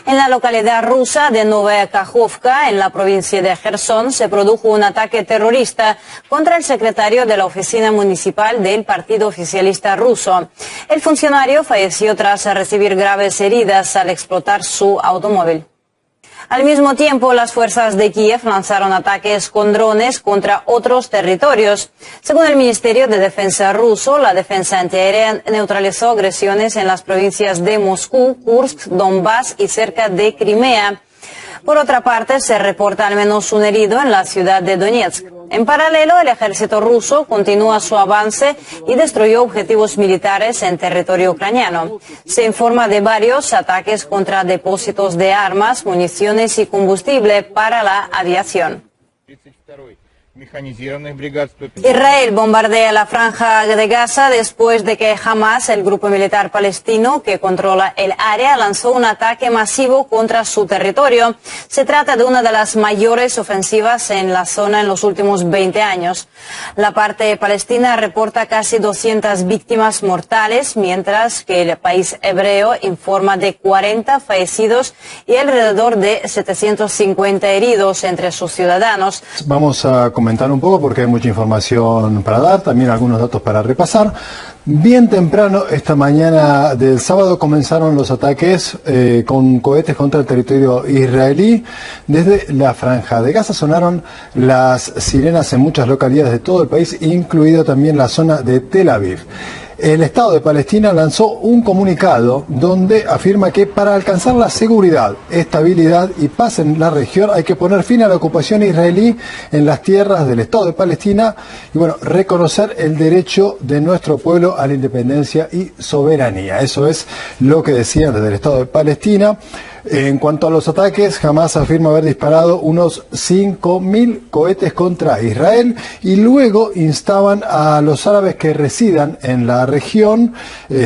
En la localidad rusa de Novaya Kakhovka, en la provincia de Gerson, se produjo un ataque terrorista contra el secretario de la oficina municipal del Partido Oficialista Ruso. El funcionario falleció tras recibir graves heridas al explotar su automóvil. Al mismo tiempo, las fuerzas de Kiev lanzaron ataques con drones contra otros territorios. Según el Ministerio de Defensa ruso, la defensa antiaérea neutralizó agresiones en las provincias de Moscú, Kursk, Donbass y cerca de Crimea. Por otra parte, se reporta al menos un herido en la ciudad de Donetsk. En paralelo, el ejército ruso continúa su avance y destruyó objetivos militares en territorio ucraniano. Se informa de varios ataques contra depósitos de armas, municiones y combustible para la aviación. Israel bombardea la franja de Gaza después de que Hamas, el grupo militar palestino que controla el área, lanzó un ataque masivo contra su territorio. Se trata de una de las mayores ofensivas en la zona en los últimos 20 años. La parte palestina reporta casi 200 víctimas mortales, mientras que el país hebreo informa de 40 fallecidos y alrededor de 750 heridos entre sus ciudadanos. Vamos a comentar un poco porque hay mucha información para dar, también algunos datos para repasar. Bien temprano esta mañana del sábado comenzaron los ataques con cohetes contra el territorio israelí. Desde la franja de Gaza sonaron las sirenas en muchas localidades de todo el país, incluida también la zona de Tel Aviv. El Estado de Palestina lanzó un comunicado donde afirma que para alcanzar la seguridad, estabilidad y paz en la región hay que poner fin a la ocupación israelí en las tierras del Estado de Palestina y reconocer el derecho de nuestro pueblo a la independencia y soberanía. Eso es lo que decían desde el Estado de Palestina. En cuanto a los ataques, Hamas afirma haber disparado unos 5.000 cohetes contra Israel y luego instaban a los árabes que residan en la región,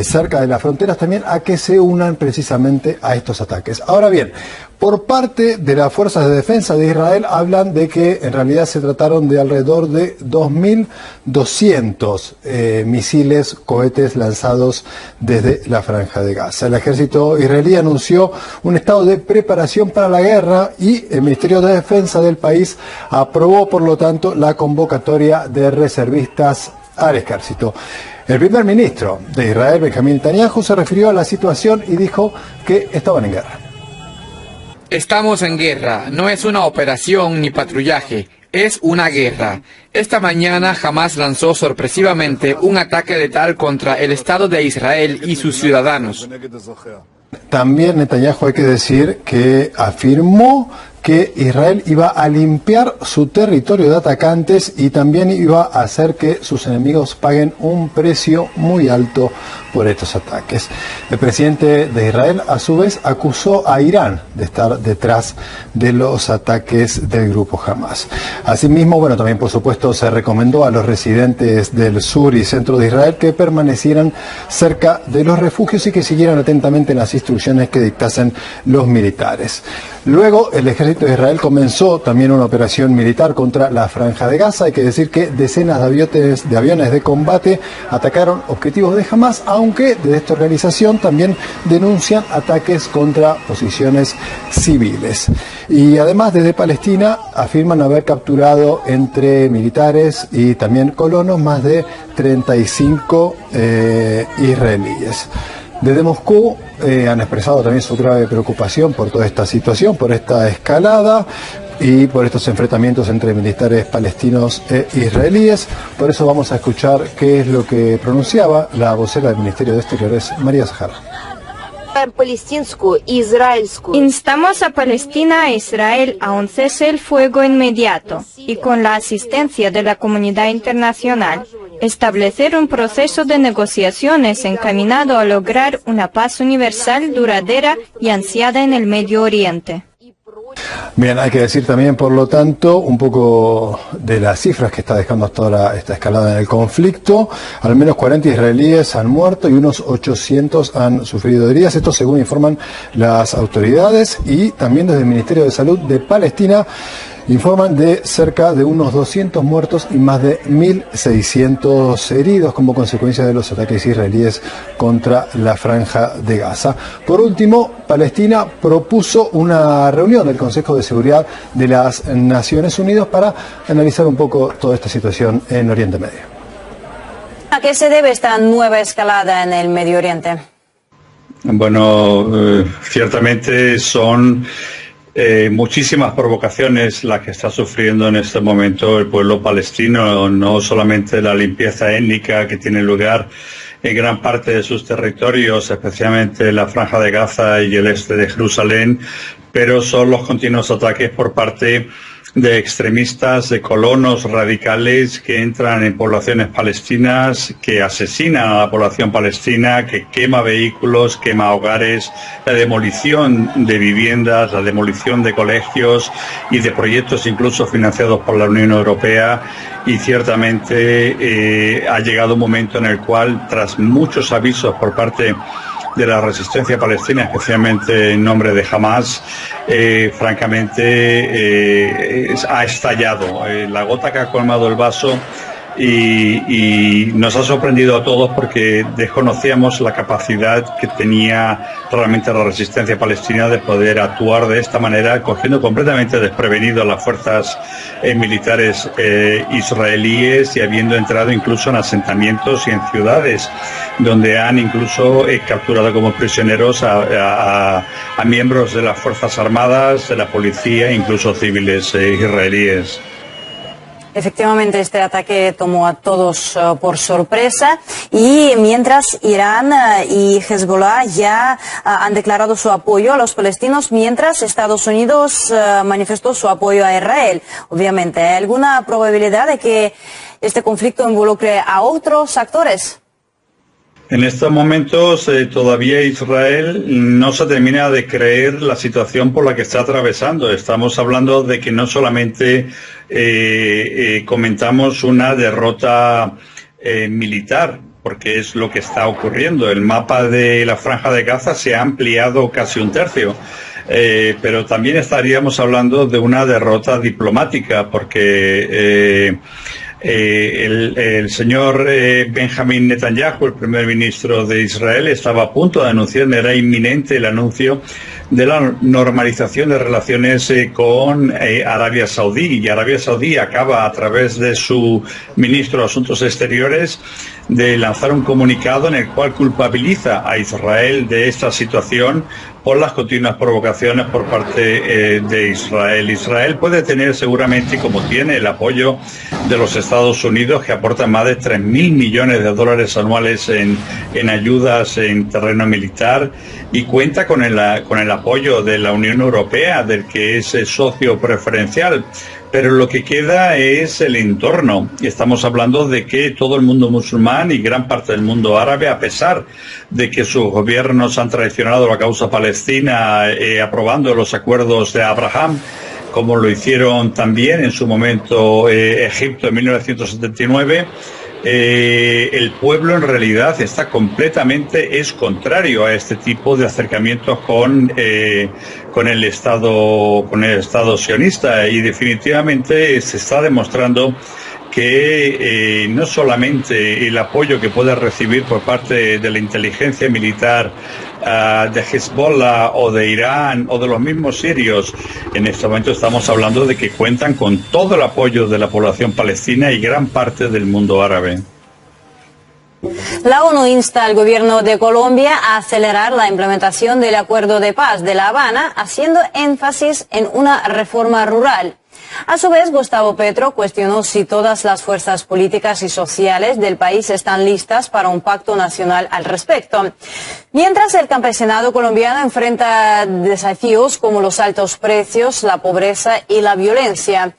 cerca de las fronteras también, a que se unan precisamente a estos ataques. Ahora bien, por parte de las fuerzas de defensa de Israel hablan de que en realidad se trataron de alrededor de 2.200 misiles, cohetes lanzados desde la franja de Gaza. El ejército israelí anunció un estado de preparación para la guerra y el Ministerio de Defensa del país aprobó, por lo tanto, la convocatoria de reservistas al ejército. El primer ministro de Israel, Benjamín Netanyahu, se refirió a la situación y dijo que estaban en guerra. Estamos en guerra, no es una operación ni patrullaje, es una guerra. Esta mañana Hamas lanzó sorpresivamente un ataque letal contra el Estado de Israel y sus ciudadanos. También Netanyahu, hay que decir, que afirmó que Israel iba a limpiar su territorio de atacantes y también iba a hacer que sus enemigos paguen un precio muy alto por estos ataques. El presidente de Israel, a su vez, acusó a Irán de estar detrás de los ataques del grupo Hamas. Asimismo, también por supuesto se recomendó a los residentes del sur y centro de Israel que permanecieran cerca de los refugios y que siguieran atentamente las instrucciones que dictasen los militares. Luego, el ejército de Israel comenzó también una operación militar contra la franja de Gaza. Hay que decir que decenas de aviones de combate atacaron objetivos de Hamas, aunque desde esta organización también denuncian ataques contra posiciones civiles. Y además, desde Palestina afirman haber capturado entre militares y también colonos más de 35 israelíes. Desde Moscú han expresado también su grave preocupación por toda esta situación, por esta escalada y por estos enfrentamientos entre militares palestinos e israelíes. Por eso vamos a escuchar qué es lo que pronunciaba la vocera del Ministerio de Exteriores, María Zahara. Instamos a Palestina e Israel a un cese el fuego inmediato y, con la asistencia de la comunidad internacional, establecer un proceso de negociaciones encaminado a lograr una paz universal, duradera y ansiada en el Medio Oriente. Bien, hay que decir también, por lo tanto, un poco de las cifras que está dejando hasta ahora esta escalada en el conflicto. Al menos 40 israelíes han muerto y unos 800 han sufrido heridas. Esto según informan las autoridades y también desde el Ministerio de Salud de Palestina. informan de cerca de unos 200 muertos y más de 1.600 heridos como consecuencia de los ataques israelíes contra la Franja de Gaza. Por último, Palestina propuso una reunión del Consejo de Seguridad de las Naciones Unidas para analizar un poco toda esta situación en Oriente Medio. ¿A qué se debe esta nueva escalada en el Medio Oriente? Bueno, ciertamente son muchísimas provocaciones las que está sufriendo en este momento el pueblo palestino, no solamente la limpieza étnica que tiene lugar en gran parte de sus territorios, especialmente la Franja de Gaza y el este de Jerusalén, pero son los continuos ataques por parte de extremistas, de colonos radicales que entran en poblaciones palestinas, que asesinan a la población palestina, que quema vehículos, quema hogares, la demolición de viviendas, la demolición de colegios y de proyectos incluso financiados por la Unión Europea. Y ciertamente ha llegado un momento en el cual, tras muchos avisos por parte de la resistencia palestina, especialmente en nombre de Hamas, francamente ha estallado. La gota que ha colmado el vaso y nos ha sorprendido a todos porque desconocíamos la capacidad que tenía realmente la resistencia palestina de poder actuar de esta manera, cogiendo completamente desprevenido a las fuerzas militares israelíes y habiendo entrado incluso en asentamientos y en ciudades donde han incluso capturado como prisioneros a miembros de las Fuerzas Armadas, de la policía, incluso civiles israelíes. Efectivamente, este ataque tomó a todos por sorpresa y mientras Irán y Hezbollah ya han declarado su apoyo a los palestinos, mientras Estados Unidos manifestó su apoyo a Israel. Obviamente, ¿hay alguna probabilidad de que este conflicto involucre a otros actores? En estos momentos todavía Israel no se termina de creer la situación por la que está atravesando. Estamos hablando de que no solamente comentamos una derrota militar, porque es lo que está ocurriendo. El mapa de la Franja de Gaza se ha ampliado casi un tercio. Pero también estaríamos hablando de una derrota diplomática, porque el señor Benjamin Netanyahu, el primer ministro de Israel, estaba a punto de anunciar, era inminente el anuncio de la normalización de relaciones con Arabia Saudí, y Arabia Saudí acaba, a través de su ministro de Asuntos Exteriores, de lanzar un comunicado en el cual culpabiliza a Israel de esta situación por las continuas provocaciones por parte de Israel. Israel puede tener seguramente, como tiene, el apoyo de los Estados Unidos, que aportan más de 3.000 millones de dólares anuales en ayudas en terreno militar, y cuenta con el apoyo de la Unión Europea, del que es socio preferencial. Pero lo que queda es el entorno, y estamos hablando de que todo el mundo musulmán y gran parte del mundo árabe, a pesar de que sus gobiernos han traicionado la causa palestina aprobando los acuerdos de Abraham, como lo hicieron también en su momento Egipto en 1979, el pueblo en realidad está completamente contrario a este tipo de acercamientos con el Estado sionista, y definitivamente se está demostrando que no solamente el apoyo que puede recibir por parte de la inteligencia militar de Hezbollah o de Irán o de los mismos sirios, en este momento estamos hablando de que cuentan con todo el apoyo de la población palestina y gran parte del mundo árabe. La ONU insta al gobierno de Colombia a acelerar la implementación del Acuerdo de Paz de La Habana, haciendo énfasis en una reforma rural. A su vez, Gustavo Petro cuestionó si todas las fuerzas políticas y sociales del país están listas para un pacto nacional al respecto. Mientras el campesinado colombiano enfrenta desafíos como los altos precios, la pobreza y la violencia.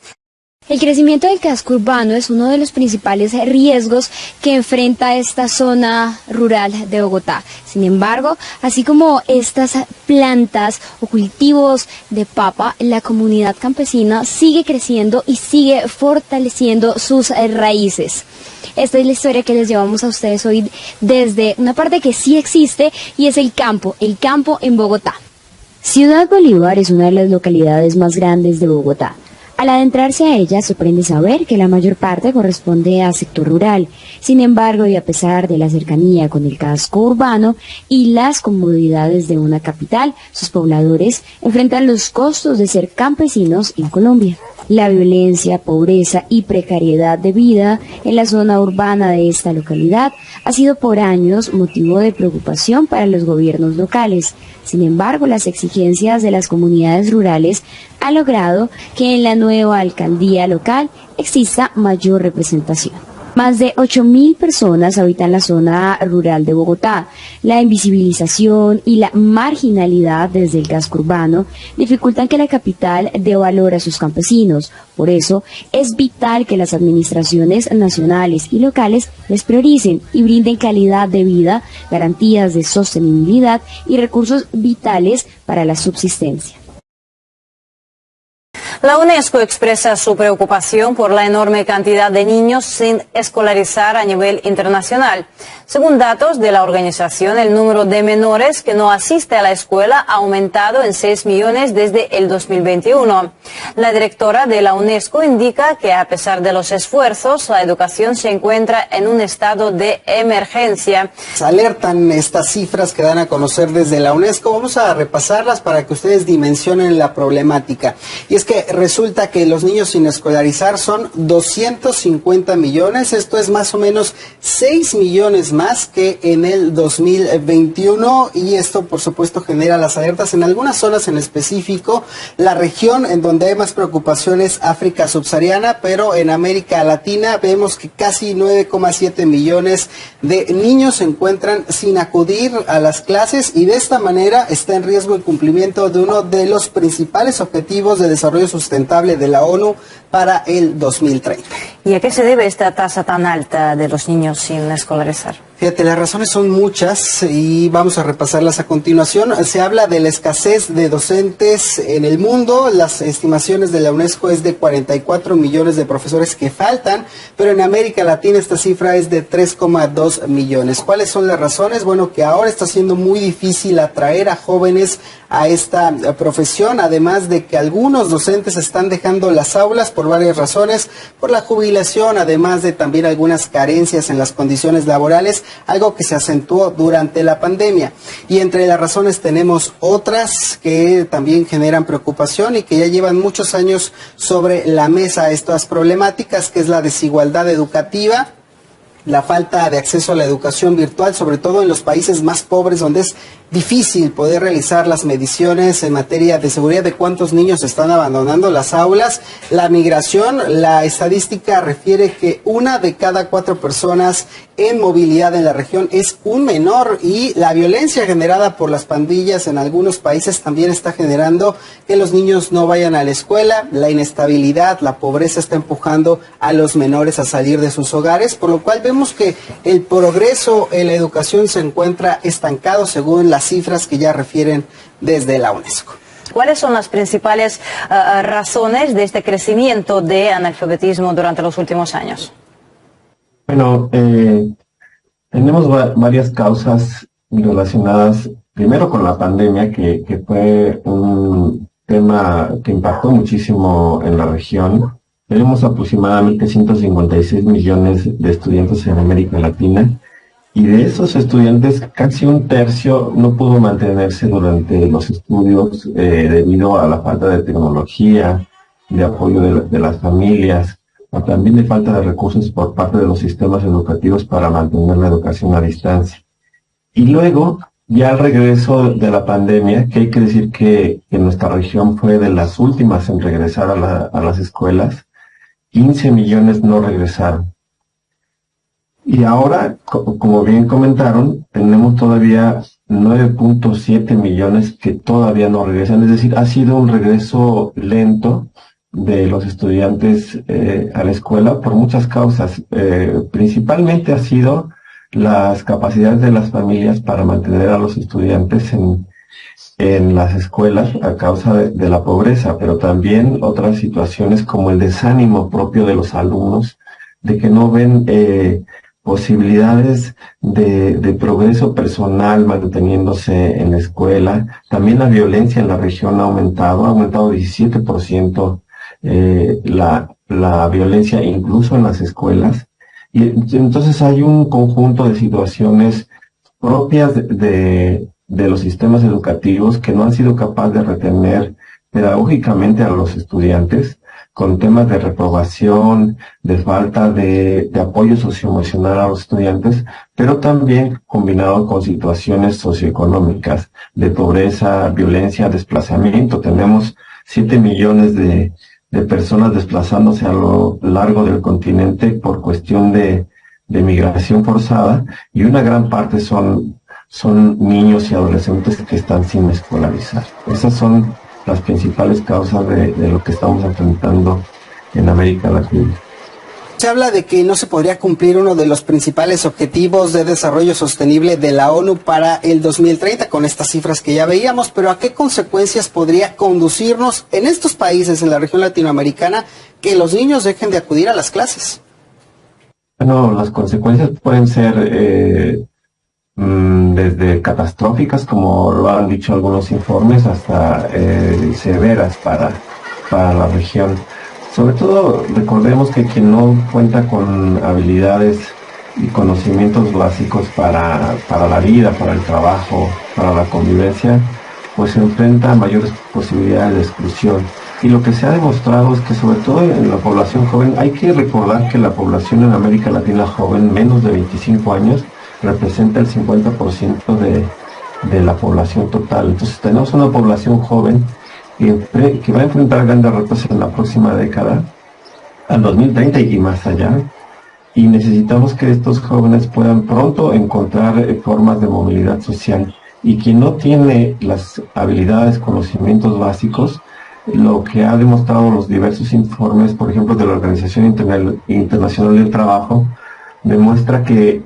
El crecimiento del casco urbano es uno de los principales riesgos que enfrenta esta zona rural de Bogotá. Sin embargo, así como estas plantas o cultivos de papa, la comunidad campesina sigue creciendo y sigue fortaleciendo sus raíces. Esta es la historia que les llevamos a ustedes hoy desde una parte que sí existe, y es el campo en Bogotá. Ciudad Bolívar es una de las localidades más grandes de Bogotá. Al adentrarse a ella, sorprende saber que la mayor parte corresponde al sector rural. Sin embargo, y a pesar de la cercanía con el casco urbano y las comodidades de una capital, sus pobladores enfrentan los costos de ser campesinos en Colombia. La violencia, pobreza y precariedad de vida en la zona urbana de esta localidad ha sido por años motivo de preocupación para los gobiernos locales. Sin embargo, las exigencias de las comunidades rurales han logrado que en la nueva alcaldía local exista mayor representación. Más de 8.000 personas habitan la zona rural de Bogotá. La invisibilización y la marginalidad desde el casco urbano dificultan que la capital dé valor a sus campesinos. Por eso, es vital que las administraciones nacionales y locales les prioricen y brinden calidad de vida, garantías de sostenibilidad y recursos vitales para la subsistencia. La UNESCO expresa su preocupación por la enorme cantidad de niños sin escolarizar a nivel internacional. Según datos de la organización, el número de menores que no asiste a la escuela ha aumentado en 6 millones desde el 2021. La directora de la UNESCO indica que a pesar de los esfuerzos, la educación se encuentra en un estado de emergencia. Alertan estas cifras que dan a conocer desde la UNESCO. Vamos a repasarlas para que ustedes dimensionen la problemática. Y es que resulta que los niños sin escolarizar son 250 millones, esto es más o menos 6 millones más que en el 2021, y esto por supuesto genera las alertas en algunas zonas en específico. La región en donde hay más preocupación es África subsahariana, pero en América Latina vemos que casi 9,7 millones de niños se encuentran sin acudir a las clases, y de esta manera está en riesgo el cumplimiento de uno de los principales objetivos de desarrollo sustentable de la ONU para el 2030. ¿Y a qué se debe esta tasa tan alta de los niños sin escolarizar? Fíjate, las razones son muchas y vamos a repasarlas a continuación. Se habla de la escasez de docentes en el mundo. Las estimaciones de la UNESCO es de 44 millones de profesores que faltan, pero en América Latina esta cifra es de 3,2 millones. ¿Cuáles son las razones? Bueno, que ahora está siendo muy difícil atraer a jóvenes a esta profesión, además de que algunos docentes están dejando las aulas por varias razones, por la jubilación, además de también algunas carencias en las condiciones laborales, algo que se acentuó durante la pandemia. Y entre las razones tenemos otras que también generan preocupación y que ya llevan muchos años sobre la mesa estas problemáticas, que es la desigualdad educativa, la falta de acceso a la educación virtual, sobre todo en los países más pobres, donde es difícil poder realizar las mediciones en materia de seguridad de cuántos niños están abandonando las aulas. La migración, la estadística refiere que 1 de cada 4 personas en movilidad en la región es un menor, y la violencia generada por las pandillas en algunos países también está generando que los niños no vayan a la escuela. La inestabilidad, la pobreza está empujando a los menores a salir de sus hogares, por lo cual vemos que el progreso en la educación se encuentra estancado según las cifras que ya refieren desde la UNESCO. ¿Cuáles son las principales razones de este crecimiento de analfabetismo durante los últimos años? Bueno, tenemos varias causas relacionadas primero con la pandemia, que fue un tema que impactó muchísimo en la región. Tenemos aproximadamente 156 millones de estudiantes en América Latina, y de esos estudiantes casi un tercio no pudo mantenerse durante los estudios debido a la falta de tecnología, de apoyo de las familias, o también de falta de recursos por parte de los sistemas educativos para mantener la educación a distancia. Y luego, ya al regreso de la pandemia, que hay que decir que nuestra región fue de las últimas en regresar a las escuelas, 15 millones no regresaron. Y ahora, como bien comentaron, tenemos todavía 9.7 millones que todavía no regresan. Es decir, ha sido un regreso lento de los estudiantes a la escuela por muchas causas. Principalmente ha sido las capacidades de las familias para mantener a los estudiantes en las escuelas a causa de la pobreza, pero también otras situaciones como el desánimo propio de los alumnos, de que no ven posibilidades de progreso personal manteniéndose en la escuela. También la violencia en la región ha aumentado 17% la violencia incluso en las escuelas. Y entonces hay un conjunto de situaciones propias de los sistemas educativos que no han sido capaces de retener pedagógicamente a los estudiantes, con temas de reprobación, de falta de apoyo socioemocional a los estudiantes, pero también combinado con situaciones socioeconómicas de pobreza, violencia, desplazamiento. Tenemos 7 millones de personas desplazándose a lo largo del continente por cuestión de migración forzada, y una gran parte son niños y adolescentes que están sin escolarizar. Esas son las principales causas de lo que estamos enfrentando en América Latina. Se habla de que no se podría cumplir uno de los principales objetivos de desarrollo sostenible de la ONU para el 2030 con estas cifras que ya veíamos, pero ¿a qué consecuencias podría conducirnos en estos países, en la región latinoamericana, que los niños dejen de acudir a las clases? Bueno, las consecuencias pueden ser desde catastróficas, como lo han dicho algunos informes, hasta severas para la región. Sobre todo, recordemos que quien no cuenta con habilidades y conocimientos básicos para la vida, para el trabajo, para la convivencia, pues se enfrenta a mayores posibilidades de exclusión. Y lo que se ha demostrado es que, sobre todo en la población joven, hay que recordar que la población en América Latina joven, menos de 25 años, representa el 50% de la población total. Entonces tenemos una población joven que va a enfrentar grandes retos en la próxima década, al 2030 y más allá, y necesitamos que estos jóvenes puedan pronto encontrar formas de movilidad social. Y quien no tiene las habilidades, conocimientos básicos, lo que ha demostrado los diversos informes, por ejemplo, de la Organización Internacional del Trabajo, demuestra que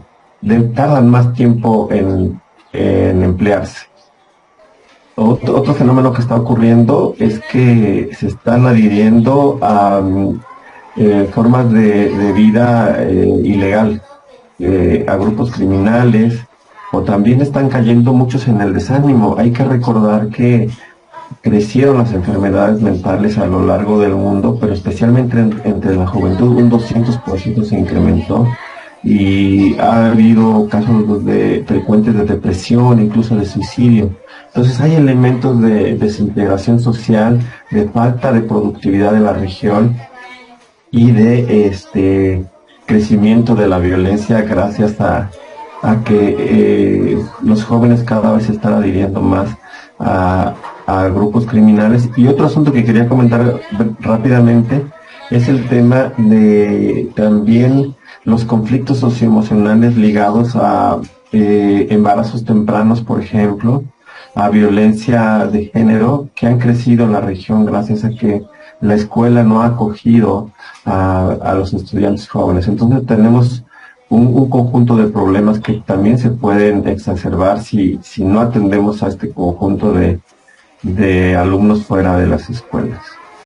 tardan más tiempo en emplearse. Otro fenómeno que está ocurriendo es que se están adhiriendo a formas de vida ilegal, a grupos criminales, o también están cayendo muchos en el desánimo. Hay que recordar que crecieron las enfermedades mentales a lo largo del mundo, pero especialmente entre la juventud un 200% se incrementó, y ha habido casos frecuentes de depresión, incluso de suicidio. Entonces hay elementos de desintegración social, de falta de productividad de la región y de crecimiento de la violencia gracias a que los jóvenes cada vez se están adhiriendo más a grupos criminales. Y otro asunto que quería comentar rápidamente es el tema de también los conflictos socioemocionales ligados a embarazos tempranos, por ejemplo, a violencia de género, que han crecido en la región gracias a que la escuela no ha acogido a los estudiantes jóvenes. Entonces tenemos un conjunto de problemas que también se pueden exacerbar si no atendemos a este conjunto de alumnos fuera de las escuelas.